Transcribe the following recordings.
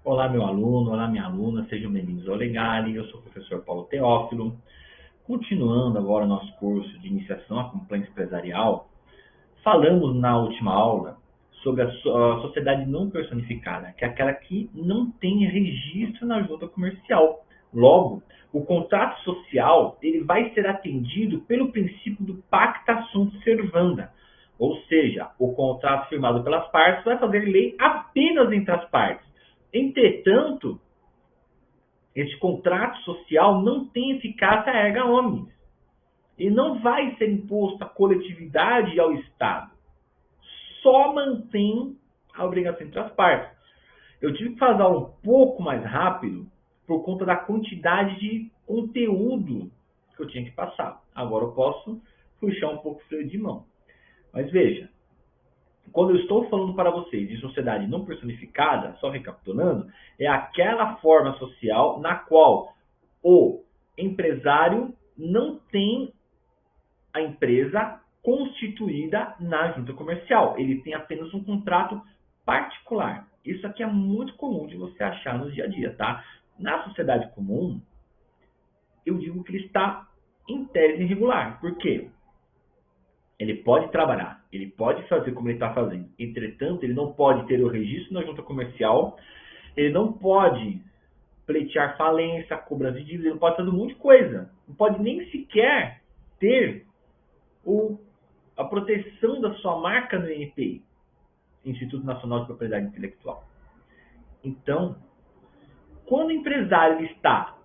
Olá, meu aluno, olá, minha aluna, sejam bem-vindos ao Legale. Eu sou o professor Paulo Teófilo. Continuando agora o nosso curso de iniciação à compliance empresarial, falamos na última aula sobre a sociedade não personificada, que é aquela que não tem registro na junta comercial. Logo, o contrato social ele vai ser atendido pelo princípio do pacta sunt servanda, ou seja, o contrato firmado pelas partes vai fazer lei apenas entre as partes. Entretanto, este contrato social não tem eficácia erga omnes e não vai ser imposto à coletividade e ao Estado. Só mantém a obrigação entre as partes. Eu tive que fazer um pouco mais rápido por conta da quantidade de conteúdo que eu tinha que passar. Agora eu posso puxar um pouco o freio de mão. Mas veja, quando eu estou falando para vocês de sociedade não personificada, só recapitulando, é aquela forma social na qual o empresário não tem a empresa constituída na junta comercial. Ele tem apenas um contrato particular. Isso aqui é muito comum de você achar no dia a dia, tá? Na sociedade comum, eu digo que ele está em tese irregular. Por quê? Ele pode trabalhar, ele pode fazer como ele está fazendo. Entretanto, ele não pode ter o registro na junta comercial, ele não pode pleitear falência, cobrança de dívida, ele não pode fazer um monte de coisa. Não pode nem sequer ter a proteção da sua marca no INPI, Instituto Nacional de Propriedade Intelectual. Então, quando o empresário está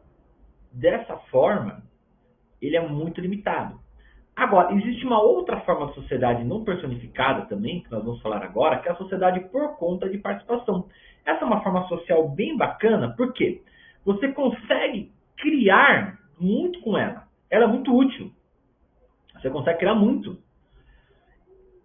dessa forma, ele é muito limitado. Agora, existe uma outra forma de sociedade não personificada também, que nós vamos falar agora, que é a sociedade por conta de participação. Essa é uma forma social bem bacana, porque você consegue criar muito com ela. Ela é muito útil. Você consegue criar muito.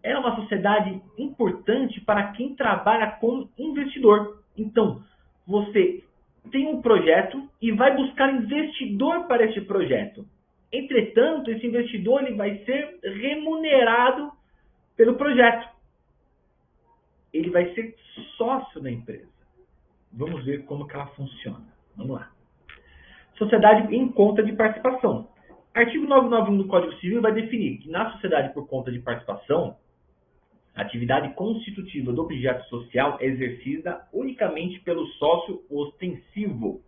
Ela é uma sociedade importante para quem trabalha como investidor. Então, você tem um projeto e vai buscar investidor para esse projeto. Entretanto, esse investidor ele vai ser remunerado pelo projeto. Ele vai ser sócio da empresa. Vamos ver como que ela funciona. Vamos lá. Sociedade em conta de participação. Artigo 991 do Código Civil vai definir que na sociedade por conta de participação, a atividade constitutiva do objeto social é exercida unicamente pelo sócio ostensivo,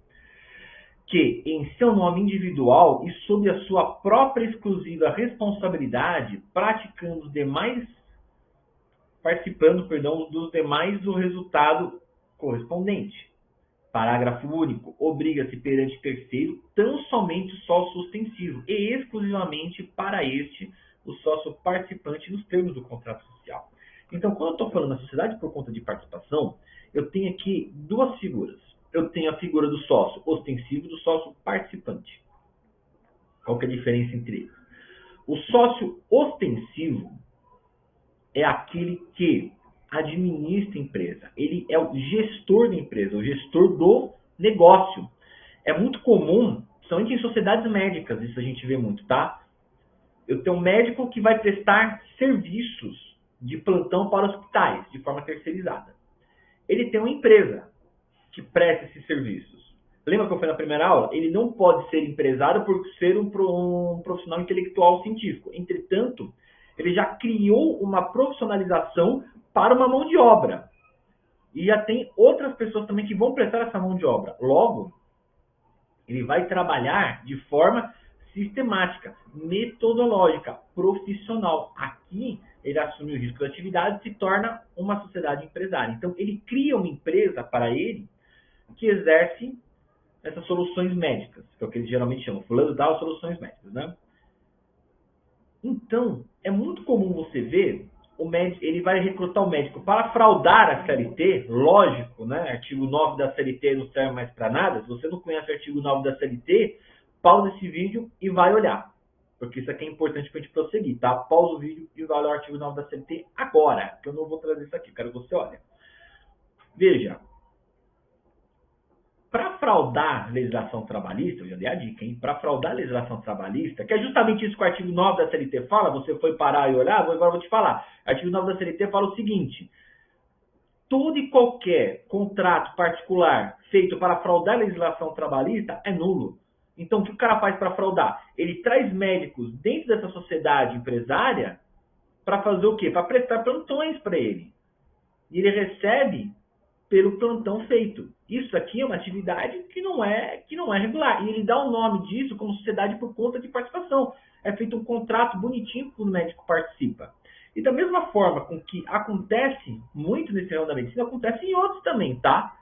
que, em seu nome individual e sob a sua própria exclusiva responsabilidade, participando dos demais o resultado correspondente. Parágrafo único. Obriga-se perante terceiro tão somente o sócio ostensivo e exclusivamente para este o sócio participante nos termos do contrato social. Então, quando eu estou falando da sociedade por conta de participação, eu tenho aqui duas figuras. Eu tenho a figura do sócio ostensivo e do sócio participante. Qual que é a diferença entre eles? O sócio ostensivo é aquele que administra a empresa. Ele é o gestor da empresa, o gestor do negócio. É muito comum, principalmente em sociedades médicas, isso a gente vê muito, tá? Eu tenho um médico que vai prestar serviços de plantão para hospitais, de forma terceirizada. Ele tem uma empresa que presta esses serviços. Lembra que eu falei na primeira aula? Ele não pode ser empresário por ser um profissional intelectual científico. Entretanto, ele já criou uma profissionalização para uma mão de obra. E já tem outras pessoas também que vão prestar essa mão de obra. Logo, ele vai trabalhar de forma sistemática, metodológica, profissional. Aqui, ele assume o risco da atividade e se torna uma sociedade empresária. Então, ele cria uma empresa para ele que exerce essas soluções médicas, que é o que eles geralmente chamam, fulano dá soluções médicas, né? Então, é muito comum você ver o médico, ele vai recrutar o médico para fraudar a CLT, lógico, né? Artigo 9 da CLT não serve mais para nada. Se você não conhece o artigo 9 da CLT, pausa esse vídeo e vai olhar, porque isso aqui é importante para a gente prosseguir, tá? Pausa o vídeo e vai olhar o artigo 9 da CLT agora, que eu não vou trazer isso aqui, quero que você olhe. Veja, para fraudar a legislação trabalhista, eu já dei a dica, hein? Para fraudar a legislação trabalhista, que é justamente isso que o artigo 9 da CLT fala, você foi parar e olhar, agora eu vou te falar. O artigo 9 da CLT fala o seguinte: todo e qualquer contrato particular feito para fraudar a legislação trabalhista é nulo. Então, o que o cara faz para fraudar? Ele traz médicos dentro dessa sociedade empresária para fazer o quê? Para prestar plantões para ele. E ele recebe pelo plantão feito. Isso aqui é uma atividade que não é regular. E ele dá o nome disso como sociedade por conta de participação. É feito um contrato bonitinho que o médico participa. E da mesma forma com que acontece muito nesse ramo da medicina, acontece em outros também, tá?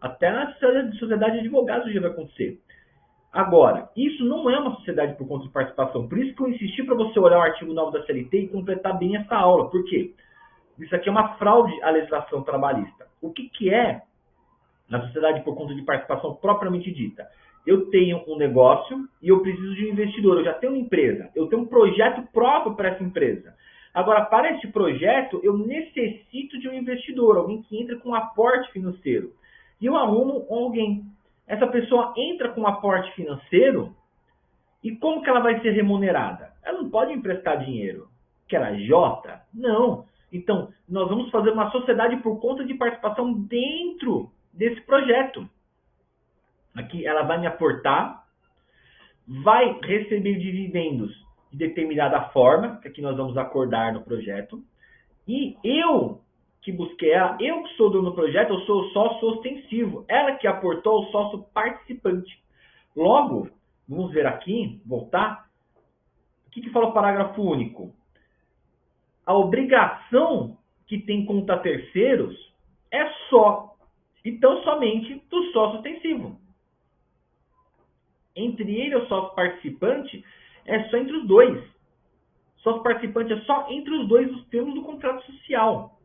Até na sociedade de advogados já vai acontecer. Agora, isso não é uma sociedade por conta de participação. Por isso que eu insisti para você olhar o artigo 9 da CLT e completar bem essa aula. Por quê? Isso aqui é uma fraude à legislação trabalhista. O que é a sociedade por conta de participação propriamente dita? Eu tenho um negócio e eu preciso de um investidor. Eu já tenho uma empresa. Eu tenho um projeto próprio para essa empresa. Agora, para esse projeto, eu necessito de um investidor, alguém que entre com um aporte financeiro. E eu arrumo alguém. Essa pessoa entra com um aporte financeiro e como que ela vai ser remunerada? Ela não pode emprestar dinheiro. Que ela é Jota? Não. Então, nós vamos fazer uma sociedade por conta de participação dentro desse projeto. Aqui ela vai me aportar, vai receber dividendos de determinada forma, que aqui nós vamos acordar no projeto, e eu que busquei ela, eu que sou dono do projeto, eu sou o sócio ostensivo, ela que aportou o sócio participante. Logo, vamos ver aqui, voltar, o que fala o parágrafo único? A obrigação que tem contra terceiros é só, então somente, do sócio ostensivo. Entre ele e o sócio participante, é só entre os dois. Sócio participante é só entre os dois os termos do contrato social.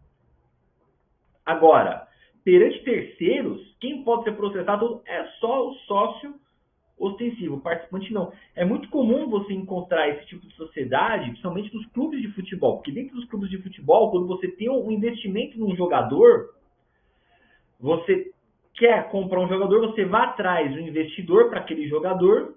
Agora, perante terceiros, quem pode ser processado é só o sócio ostensivo, o participante não. É muito comum você encontrar esse tipo de sociedade, principalmente nos clubes de futebol, porque dentro dos clubes de futebol, quando você tem um investimento num jogador, você quer comprar um jogador, você vai atrás do investidor para aquele jogador,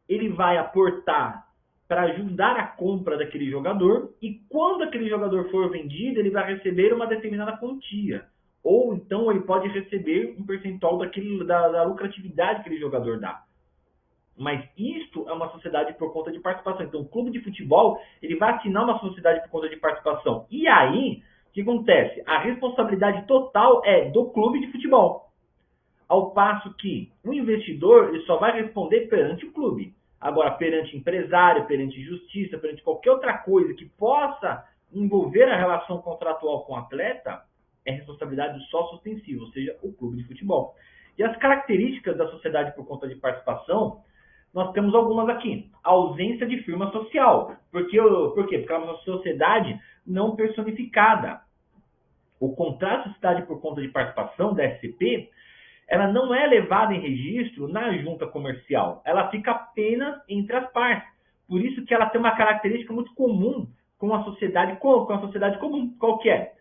ele vai aportar para ajudar a compra daquele jogador, e quando aquele jogador for vendido, ele vai receber uma determinada quantia. Ou então ele pode receber um percentual da lucratividade que aquele jogador dá. Mas isto é uma sociedade por conta de participação. Então, o clube de futebol, ele vai assinar uma sociedade por conta de participação. E aí, o que acontece? A responsabilidade total é do clube de futebol. Ao passo que o investidor, ele só vai responder perante o clube. Agora, perante empresário, perante justiça, perante qualquer outra coisa que possa envolver a relação contratual com o atleta, é responsabilidade do sócio ostensivo, ou seja, o clube de futebol. E as características da sociedade por conta de participação, nós temos algumas aqui. A ausência de firma social. Por quê? Porque é uma sociedade não personificada. O contrato de sociedade por conta de participação, da SCP, ela não é levada em registro na junta comercial. Ela fica apenas entre as partes. Por isso que ela tem uma característica muito comum com a sociedade comum. Qual que é?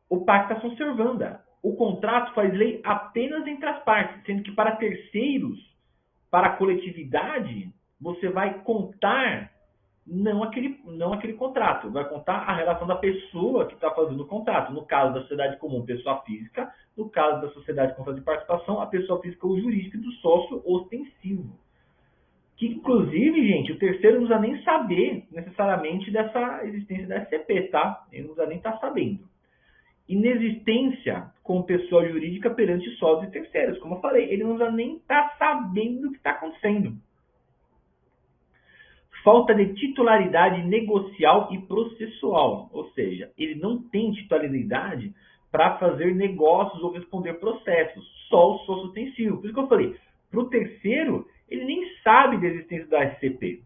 O pacta sunt servanda. O contrato faz lei apenas entre as partes, sendo que para terceiros, para a coletividade, você vai contar não aquele contrato, vai contar a relação da pessoa que está fazendo o contrato. No caso da sociedade comum, pessoa física. No caso da sociedade com de participação, a pessoa física ou jurídica do sócio ostensivo. Que, inclusive, gente, o terceiro não precisa nem saber necessariamente dessa existência da SCP, tá? Ele não precisa nem estar sabendo. Inexistência com pessoa jurídica perante sócios e terceiros. Como eu falei, ele não precisa nem estar sabendo do que está acontecendo. Falta de titularidade negocial e processual. Ou seja, ele não tem titularidade para fazer negócios ou responder processos. Só o sócio ostensivo. Por isso que eu falei, para o terceiro, ele nem sabe da existência da SCP.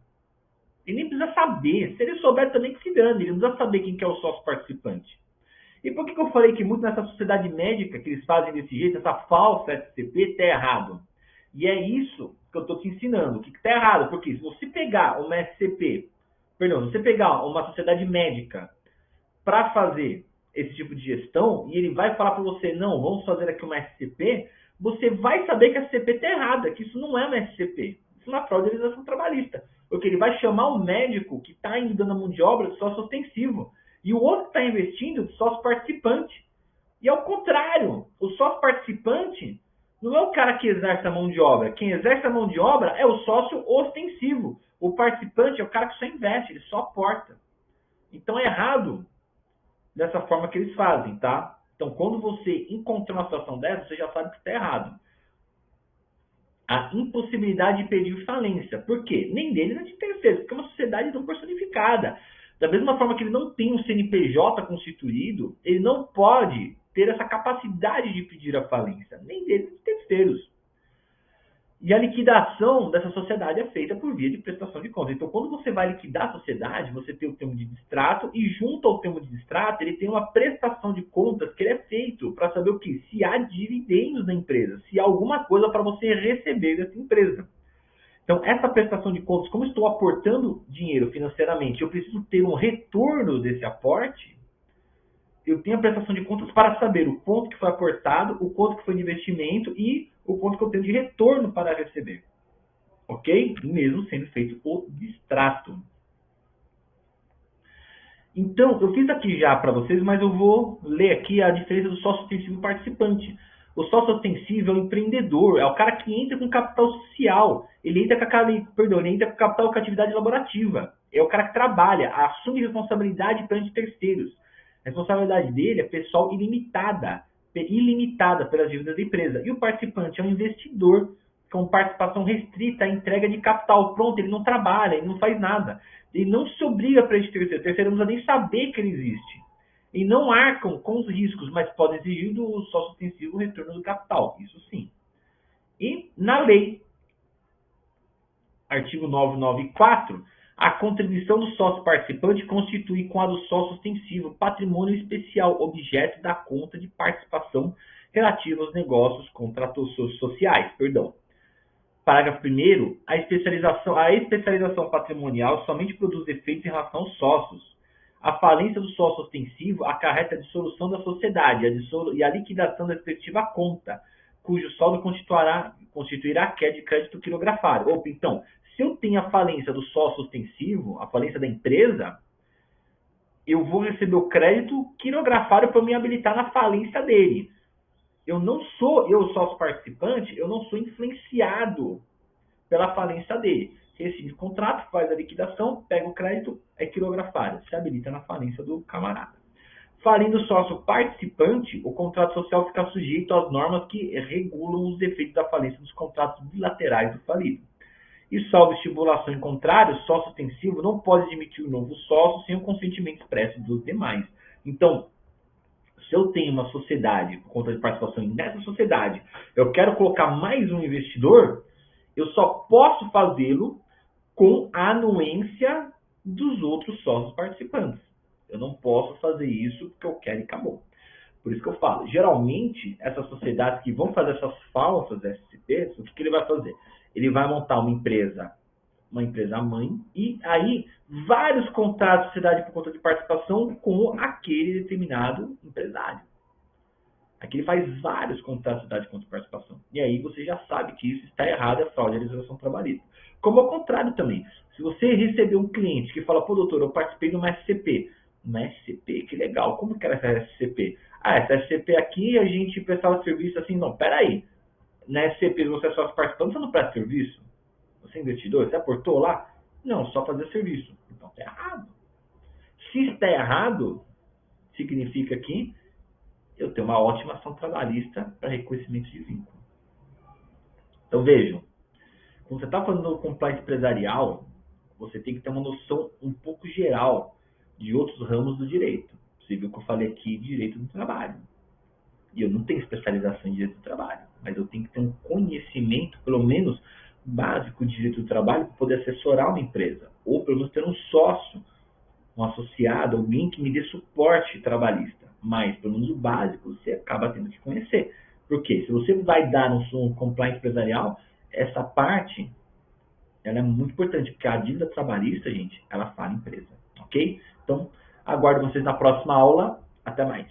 Ele nem precisa saber. Se ele souber também que se dane. Ele não precisa saber quem que é o sócio participante. E por que eu falei que muito nessa sociedade médica que eles fazem desse jeito, essa falsa SCP, está errado? E é isso que eu estou te ensinando. O que está errado? Porque se você pegar uma SCP, se você pegar uma sociedade médica para fazer esse tipo de gestão, e ele vai falar para você, não, vamos fazer aqui uma SCP, você vai saber que a SCP está errada, que isso não é uma SCP. Isso é uma fraude de legislação trabalhista. Porque ele vai chamar o médico que está indo dando a mão de obra de sócio ostensivo. E o outro que está investindo de sócio participante. E ao contrário, o sócio participante não é o cara que exerce a mão de obra. Quem exerce a mão de obra é o sócio ostensivo. O participante é o cara que só investe, ele só aporta. Então é errado dessa forma que eles fazem, tá? Então, quando você encontrar uma situação dessa, você já sabe que está errado. A impossibilidade de pedir falência. Por quê? Nem dele, nem de terceiros, porque é uma sociedade não personificada. Da mesma forma que ele não tem um CNPJ constituído, ele não pode ter essa capacidade de pedir a falência, nem dele, nem de terceiros. E a liquidação dessa sociedade é feita por via de prestação de contas. Então, quando você vai liquidar a sociedade, você tem o termo de distrato e junto ao termo de distrato, ele tem uma prestação de contas que ele é feito para saber o que? Se há dividendos na empresa, se há alguma coisa para você receber dessa empresa. Então, essa prestação de contas, como estou aportando dinheiro financeiramente, eu preciso ter um retorno desse aporte, eu tenho a prestação de contas para saber o quanto que foi aportado, o quanto que foi de investimento e o quanto que eu tenho de retorno para receber. Ok? Mesmo sendo feito o distrato. Então, eu fiz aqui já para vocês, mas eu vou ler aqui a diferença do sócio ostensivo e participante. O sócio ostensivo é o empreendedor, é o cara que entra com capital social, ele entra com capital com atividade laborativa. É o cara que trabalha, assume responsabilidade perante terceiros. A responsabilidade dele é pessoal ilimitada pelas dívidas da empresa. E o participante é um investidor com participação restrita à entrega de capital. Pronto, ele não trabalha, ele não faz nada. Ele não se obriga para esse terceiro. O terceiro não precisa nem saber que ele existe. E não arcam com os riscos, mas podem exigir do sócio ostensivo o retorno do capital. Isso sim. E na lei, artigo 994, a contribuição do sócio participante constitui com a do sócio ostensivo patrimônio especial, objeto da conta de participação relativa aos negócios sociais. Parágrafo 1º, a especialização patrimonial somente produz efeitos em relação aos sócios. A falência do sócio ostensivo acarreta a dissolução da sociedade e a liquidação da respectiva conta, cujo saldo constituirá queda de crédito quirografário. Então, se eu tenho a falência do sócio ostensivo, a falência da empresa, eu vou receber o crédito quirografário para me habilitar na falência dele. Eu, sócio participante, eu não sou influenciado pela falência dele. Recebe o contrato, faz a liquidação, pega o crédito, é quirografário, se habilita na falência do camarada. Falindo o sócio participante, o contrato social fica sujeito às normas que regulam os efeitos da falência dos contratos bilaterais do falido. E salvo estipulação em contrário, o sócio ostensivo não pode admitir um novo sócio sem o consentimento expresso dos demais. Então, se eu tenho uma sociedade, por conta de participação nessa sociedade, eu quero colocar mais um investidor, eu só posso fazê-lo com a anuência dos outros sócios participantes. Eu não posso fazer isso porque eu quero e acabou. Por isso que eu falo, geralmente, essas sociedades que vão fazer essas falsas SCPs, o que ele vai fazer? Ele vai montar uma empresa mãe, e aí vários contratos de sociedade por conta de participação com aquele determinado empresário. Aqui ele faz vários contratos de sociedade por conta de participação. E aí você já sabe que isso está errado, é fraude à legislação trabalhista. Como ao contrário também. Se você receber um cliente que fala, pô, doutor, eu participei de uma SCP. Uma SCP? Que legal. Como que era essa SCP? Ah, essa SCP aqui a gente prestava serviço assim. Não, peraí. Na SCP você é sócio participante, você não presta serviço? Você é investidor? Você aportou lá? Não, só fazer serviço. Então está errado. Se está errado, significa que eu tenho uma ótima ação trabalhista para reconhecimento de vínculo. Então vejam, quando você está falando do compliance empresarial, você tem que ter uma noção um pouco geral de outros ramos do direito. Você viu que eu falei aqui de direito do trabalho. E eu não tenho especialização em direito do trabalho, mas eu tenho que ter um conhecimento, pelo menos básico de direito do trabalho, para poder assessorar uma empresa. Ou pelo menos ter um sócio, um associado, alguém que me dê suporte trabalhista. Mas, pelo menos o básico, você acaba tendo que conhecer. Por quê? Se você vai dar um compliance empresarial, essa parte ela é muito importante, porque a dívida trabalhista, gente, ela fala empresa. Ok? Então, aguardo vocês na próxima aula. Até mais.